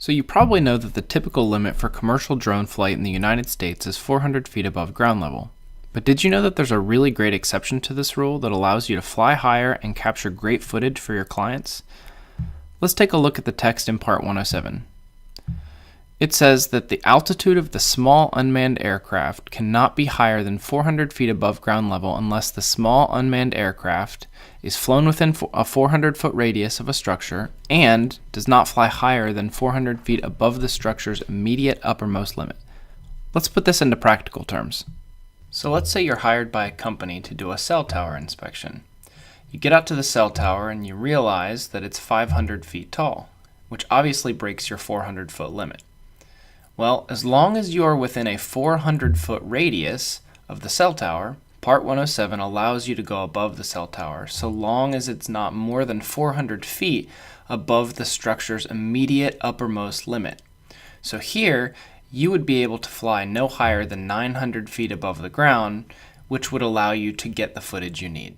So you probably know that the typical limit for commercial drone flight in the United States is 400 feet above ground level. But did you know that there's a really great exception to this rule that allows you to fly higher and capture great footage for your clients? Let's take a look at the text in Part 107. It says that the altitude of the small unmanned aircraft cannot be higher than 400 feet above ground level unless the small unmanned aircraft is flown within a 400-foot radius of a structure and does not fly higher than 400 feet above the structure's immediate uppermost limit. Let's put this into practical terms. So let's say you're hired by a company to do a cell tower inspection. You get out to the cell tower and you realize that it's 500 feet tall, which obviously breaks your 400-foot limit. Well, as long as you are within a 400-foot radius of the cell tower, Part 107 allows you to go above the cell tower, so long as it's not more than 400 feet above the structure's immediate uppermost limit. So here, you would be able to fly no higher than 900 feet above the ground, which would allow you to get the footage you need.